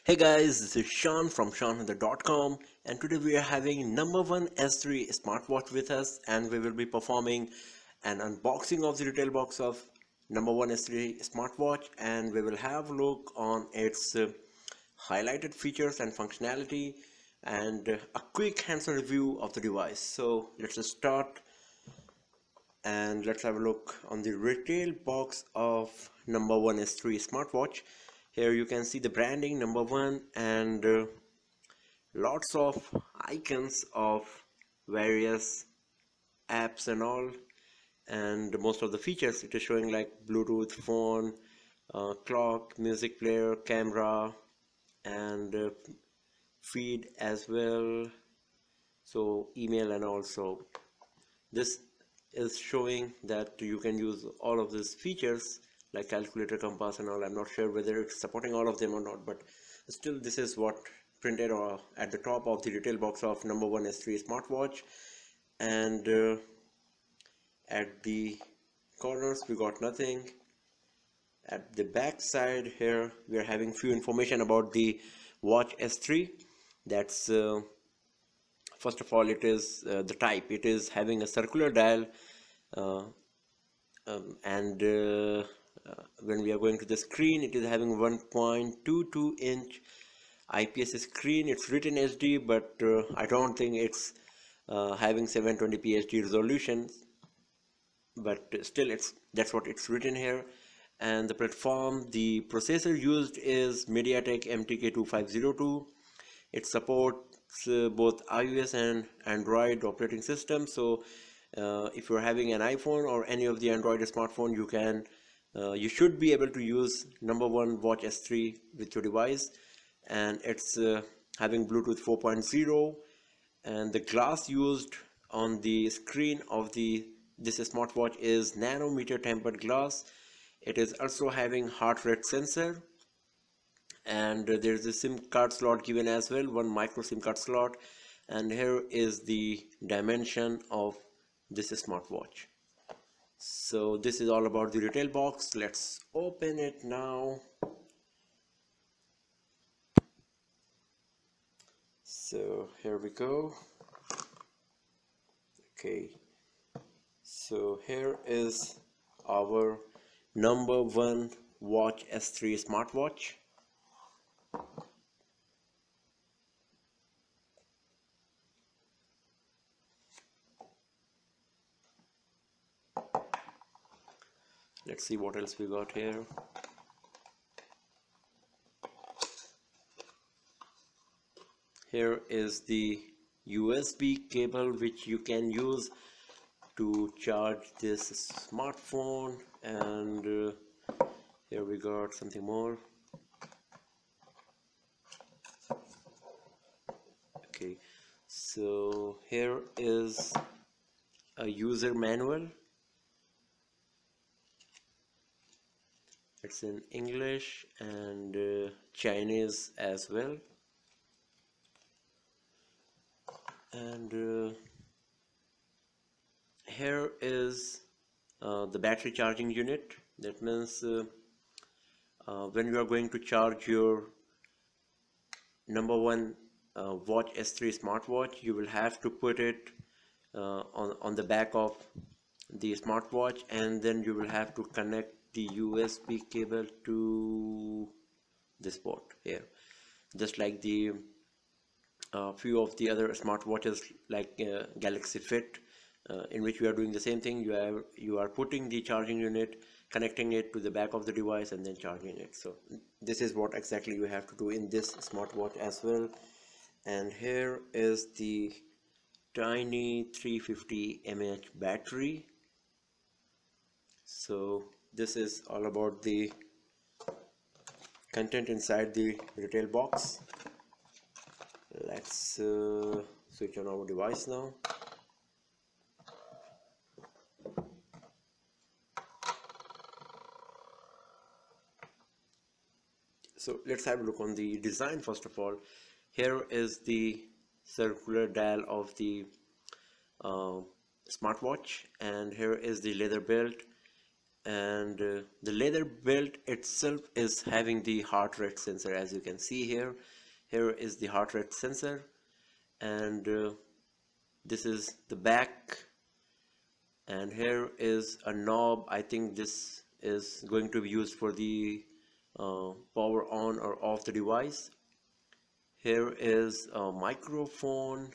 Hey guys, this is Sean from SeanHunter.com, and today we are having No.1 S3 Smartwatch with us, and we will be performing an unboxing of the retail box of No.1 S3 Smartwatch, and we will have a look on its highlighted features and functionality, and a quick hands-on review of the device. So let's just start and let's have a look on the retail box of No.1 S3 Smartwatch. Here you can see the branding No.1 and lots of icons of various apps and all, and most of the features it is showing, like Bluetooth, phone, clock, music player, camera, and feed as well, so email, and also this is showing that you can use all of these features like calculator, compass and all. I'm not sure whether it's supporting all of them or not, but still this is what printed at the top of the retail box of No.1 S3 Smartwatch. And at the corners we got nothing. At the back side here we are having few information about the watch S3. That's first of all, it is the type. It is having a circular dial, uh, and when we are going to the screen, it is having 1.22 inch IPS screen. It's written HD, but I don't think it's having 720p HD resolution, but still that's what it's written here. And the platform, the processor used is MediaTek MTK2502. It supports both iOS and Android operating system. So if you're having an iPhone or any of the Android smartphone, you should be able to use No.1 Watch S3 with your device. And it's having Bluetooth 4.0, and the glass used on the screen of this smartwatch is nanometer tempered glass. It is also having heart rate sensor, and there's a SIM card slot given as well, one micro SIM card slot. And here is the dimension of this smartwatch. So this is all about the retail box. Let's open it now. So here we go. Okay, so here is our No.1 Watch S3 Smartwatch. Let's see what else we got here. Here is the USB cable which you can use to charge this smartphone, and here we got something more. Okay, so here is a user manual. It's in English and Chinese as well. And here is the battery charging unit. That means when you are going to charge your No.1 Watch S3 smartwatch, you will have to put it on the back of the smartwatch, and then you will have to connect the USB cable to this port here, just like the few of the other smartwatches like Galaxy Fit, in which we are doing the same thing. You are putting the charging unit, connecting it to the back of the device, and then charging it. So this is what exactly you have to do in this smartwatch as well. And here is the tiny 350 mAh battery. So this is all about the content inside the retail box. Let's switch on our device now. So let's have a look on the design. First of all, here is the circular dial of the smartwatch, and here is the leather belt. and the leather belt itself is having the heart rate sensor. As you can see here, here is the heart rate sensor, and this is the back, and here is a knob. I think this is going to be used for the power on or off the device. Here is a microphone,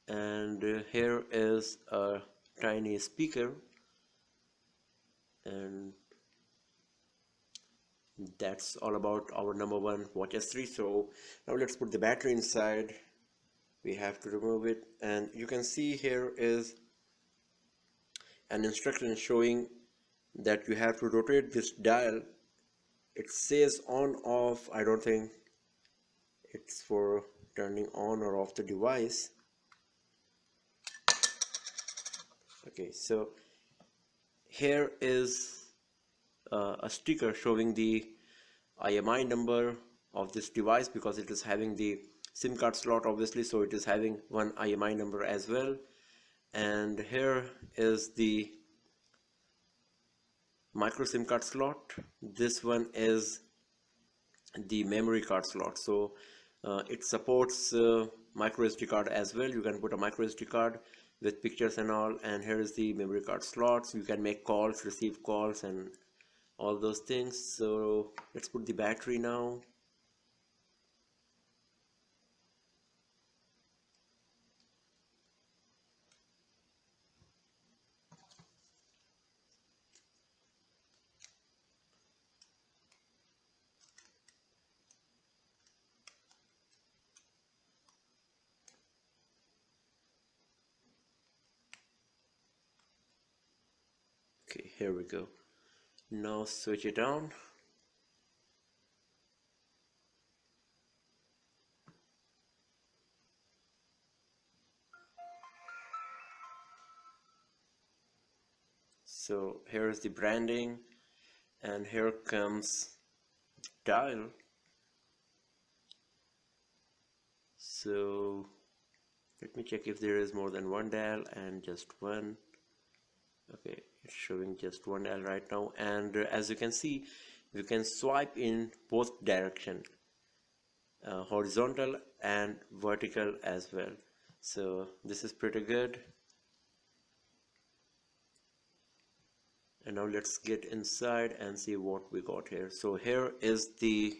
and here is a tiny speaker, and that's all about our number one watch S3. So now let's put the battery inside. We have to remove it, and you can see here is an instruction showing that you have to rotate this dial. It says on off. I don't think it's for turning on or off the device. Okay, so here is a sticker showing the IMI number of this device, because it is having the SIM card slot obviously, so it is having one IMI number as well. And here is the micro SIM card slot. This one is the memory card slot, so it supports micro SD card as well. You can put a micro SD card with pictures and all, and here is the memory card slots. You can make calls, receive calls, and all those things. So let's put the battery now. Okay, here we go. Now switch it on. So here is the branding, and here comes the dial. So let me check if there is more than one dial, and just one. Okay, it's showing just one dial right now, and as you can see, you can swipe in both direction, horizontal and vertical as well. So this is pretty good. And now let's get inside and see what we got here. So here is the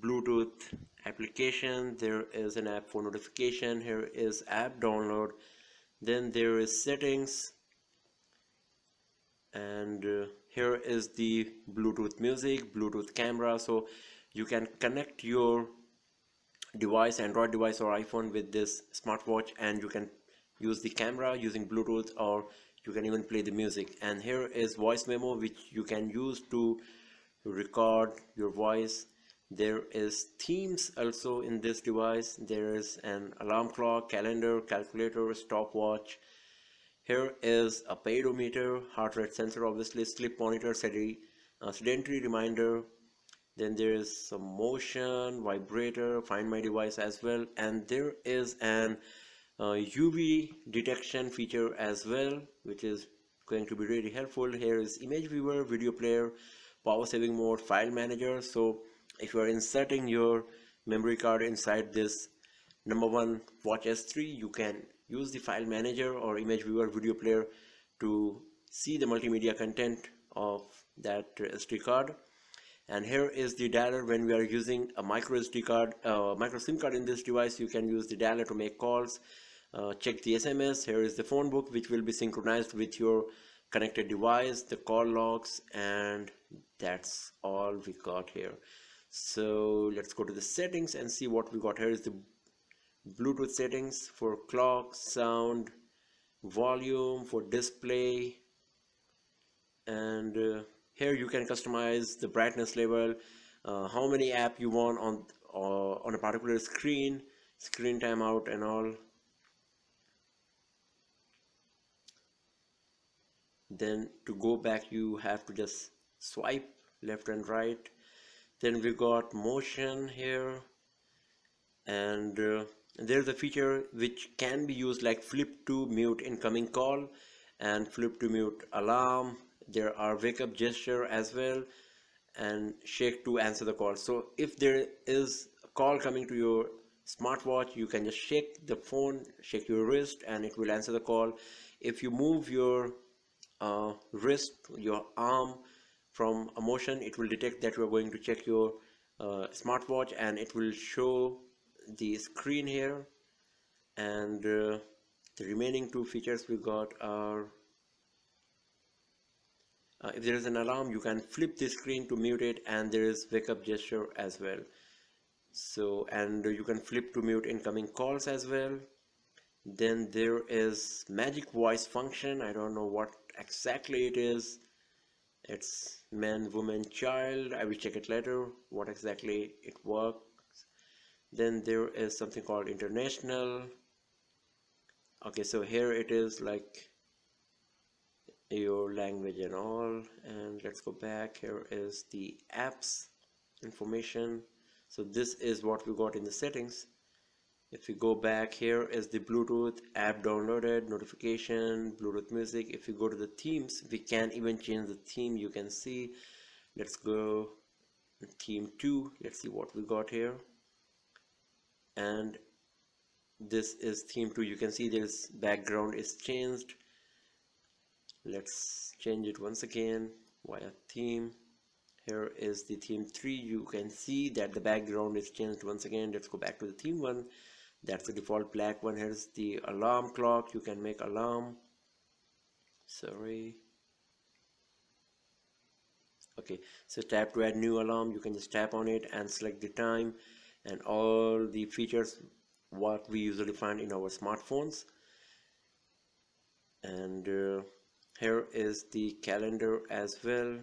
Bluetooth application. There is an app for notification. Here is app download. Then there is settings, and here is the Bluetooth music, Bluetooth camera. So you can connect your device, Android device or iPhone, with this smartwatch, and you can use the camera using Bluetooth, or you can even play the music. And here is voice memo, which you can use to record your voice. There is themes also in this device. There is an alarm clock, calendar, calculator, stopwatch. Here is a pedometer, heart rate sensor obviously, sleep monitor, sedentary reminder. Then there is some motion, vibrator, find my device as well, and there is an UV detection feature as well, which is going to be really helpful. Here is image viewer, video player, power saving mode, file manager. So if you are inserting your memory card inside this number one watch S3, you can use the file manager or image viewer, video player to see the multimedia content of that SD card. And here is the dialer. When we are using a micro SD card, micro SIM card in this device, you can use the dialer to make calls, check the SMS. Here is the phone book, which will be synchronized with your connected device, the call logs, and that's all we got here. So let's go to the settings and see what we got. Here is the Bluetooth settings for clock, sound, volume, for display, and here you can customize the brightness level, how many app you want on a particular screen, screen timeout and all. Then to go back, you have to just swipe left and right. Then we got motion here, and There's a feature which can be used like flip to mute incoming call and flip to mute alarm. There are wake up gesture as well, and shake to answer the call. So if there is a call coming to your smartwatch, you can just shake the phone, shake your wrist, and it will answer the call. If you move your wrist, your arm from a motion, it will detect that you are going to check your smartwatch, and it will show the screen here. And the remaining two features we got are if there is an alarm, you can flip the screen to mute it, and there is wake up gesture as well. So, and you can flip to mute incoming calls as well. Then there is magic voice function. I don't know what exactly it is. It's man, woman, child. I will check it later what exactly it works. Then there is something called international. Okay, so here it is like your language and all. And let's go back. Here is the apps information. So this is what we got in the settings. If we go back, here is the Bluetooth app downloaded, notification, Bluetooth music. If you go to the themes, we can even change the theme. You can see, let's go theme 2. Let's see what we got here. And this is theme 2. You can see this background is changed. Let's change it once again via theme. Here is the theme 3. You can see that the background is changed once again. Let's go back to the theme 1. That's the default black one. Here's the alarm clock. You can make alarm. Sorry. Okay, so tap to add new alarm. You can just tap on it and select the time and all the features what we usually find in our smartphones. And here is the calendar as well.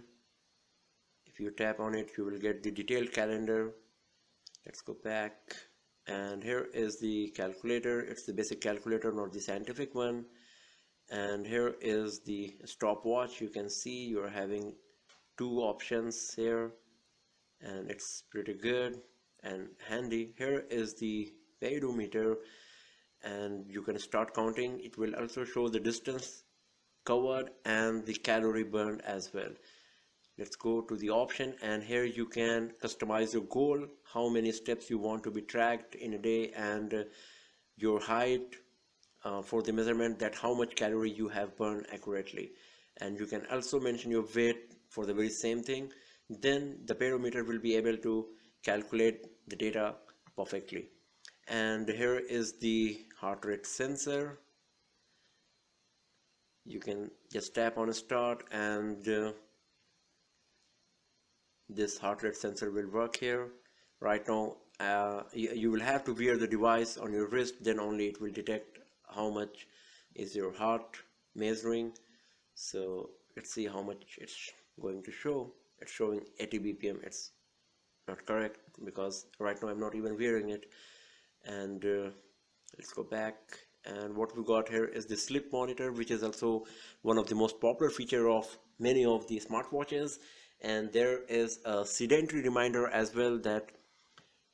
If you tap on it, you will get the detailed calendar. Let's go back. And here is the calculator. It's the basic calculator, not the scientific one. And here is the stopwatch. You can see you're having two options here, and it's pretty good and handy. Here is the pedometer, and you can start counting. It will also show the distance covered and the calorie burned as well. Let's go to the option, and here you can customize your goal, how many steps you want to be tracked in a day, and your height for the measurement, that how much calorie you have burned accurately. And you can also mention your weight for the very same thing. Then the pedometer will be able to calculate the data perfectly. And here is the heart rate sensor. You can just tap on start, and this heart rate sensor will work here. Right now you will have to wear the device on your wrist, then only it will detect how much is your heart measuring. So let's see how much it's going to show. It's showing 80 bpm. It's not correct because right now I'm not even wearing it. And let's go back, and what we got here is the sleep monitor, which is also one of the most popular feature of many of the smartwatches. And there is a sedentary reminder as well, that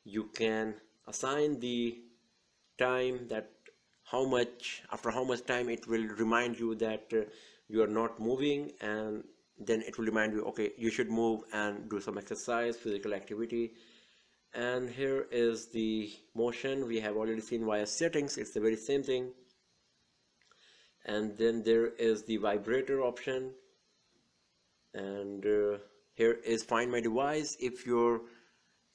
you can assign the time, that how much, after how much time it will remind you that you are not moving, and then it will remind you, okay, you should move and do some exercise, physical activity. And here is the motion. We have already seen via settings. It's the very same thing. And then there is the vibrator option, and here is find my device. If your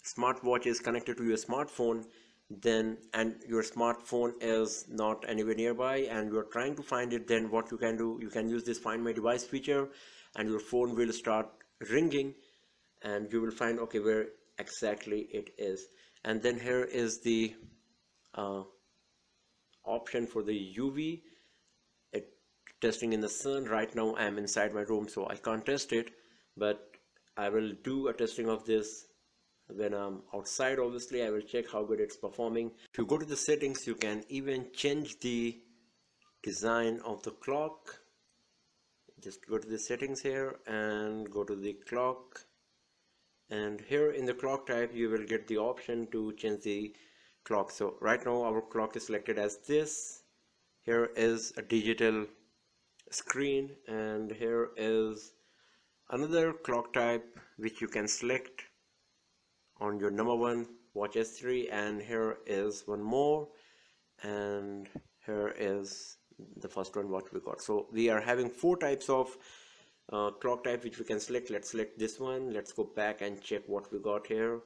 smartwatch is connected to your smartphone, then and your smartphone is not anywhere nearby and you're trying to find it, then what you can do, you can use this find my device feature, and your phone will start ringing and you will find, okay, where exactly it is. And then here is the option for the UV testing in the sun. Right now I'm inside my room, so I can't test it, but I will do a testing of this when I'm outside. Obviously I will check how good it's performing. If you go to the settings, you can even change the design of the clock. Just go to the settings here and go to the clock, and here in the clock type you will get the option to change the clock. So right now our clock is selected as this. Here is a digital screen, and here is another clock type which you can select on your No.1 Watch S3, and here is one more, and here is the first one what we got. So we are having 4 types of clock type which we can select. Let's select this one. Let's go back and check what we got here.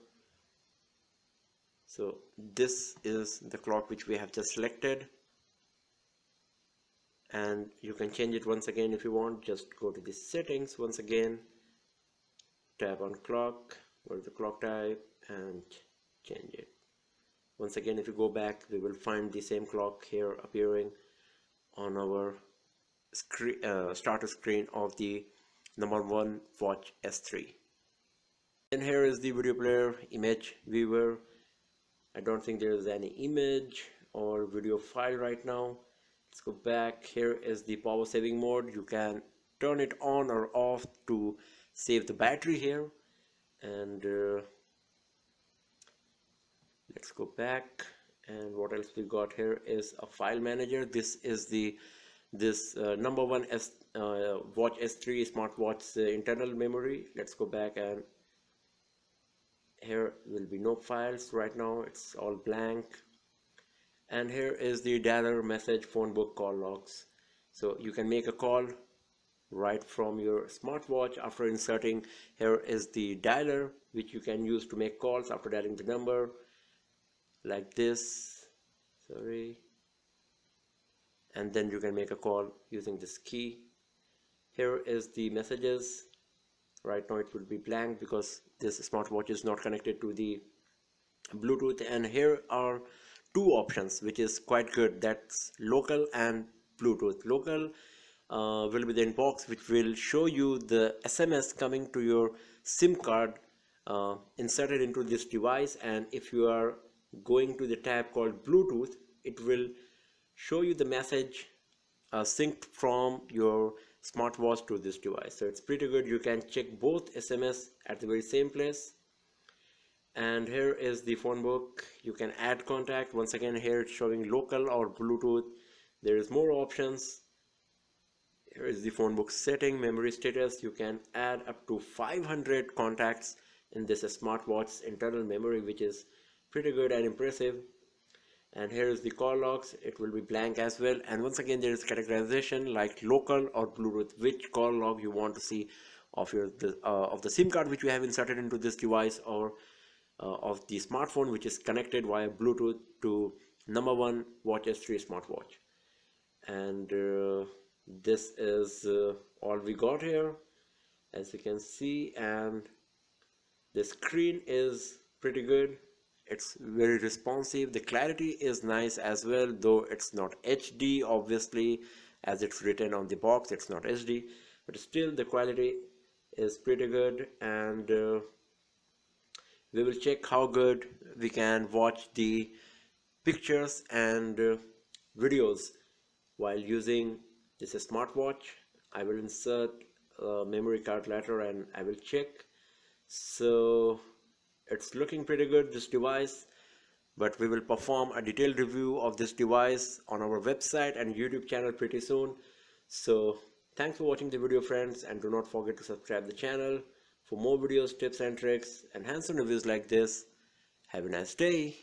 So this is the clock which we have just selected, and you can change it once again if you want. Just go to the settings once again, tap on clock, go to the clock type and change it. Once again, if you go back, we will find the same clock here appearing on our screen, starter screen of the No.1 Watch S3. And here is the video player image viewer. I don't think there is any image or video file right now. Let's go back. Here is the power saving mode. You can turn it on or off to save the battery here. And let's go back, and what else we got here is a file manager. This is the No.1 Watch S3 Smartwatch internal memory. Let's go back, and here will be no files right now, it's all blank. And here is the dialer, message, phone book, call logs. So you can make a call right from your smartwatch after inserting. Here is the dialer which you can use to make calls after dialing the number like this, and then you can make a call using this key. Here is the messages. Right now it will be blank because this smartwatch is not connected to the Bluetooth. And here are 2 options which is quite good, that's local and Bluetooth. Local will be the inbox which will show you the SMS coming to your SIM card inserted into this device, and if you are going to the tab called Bluetooth, it will show you the message synced from your smartwatch to this device. So it's pretty good. You can check both SMS at the very same place. And here is the phone book. You can add contact. Once again, here it's showing local or Bluetooth. There is more options. Here is the phone book setting, memory status. You can add up to 500 contacts in this smartwatch's internal memory, which is pretty good and impressive. And here is the call logs. It will be blank as well. And once again, there is categorization like local or Bluetooth, which call log you want to see of your of the SIM card which you have inserted into this device, or of the smartphone which is connected via Bluetooth to No.1 Watch S3 smartwatch. And this is all we got here, as you can see. And the screen is pretty good. It's very responsive. The clarity is nice as well, though it's not HD obviously, as it's written on the box. It's not HD, but still the quality is pretty good. And we will check how good we can watch the pictures and videos while using this smartwatch. I will insert a memory card later and I will check. So it's looking pretty good, this device, but we will perform a detailed review of this device on our website and YouTube channel pretty soon. So thanks for watching the video, friends, and do not forget to subscribe the channel for more videos, tips and tricks, and hands-on reviews like this. Have a nice day.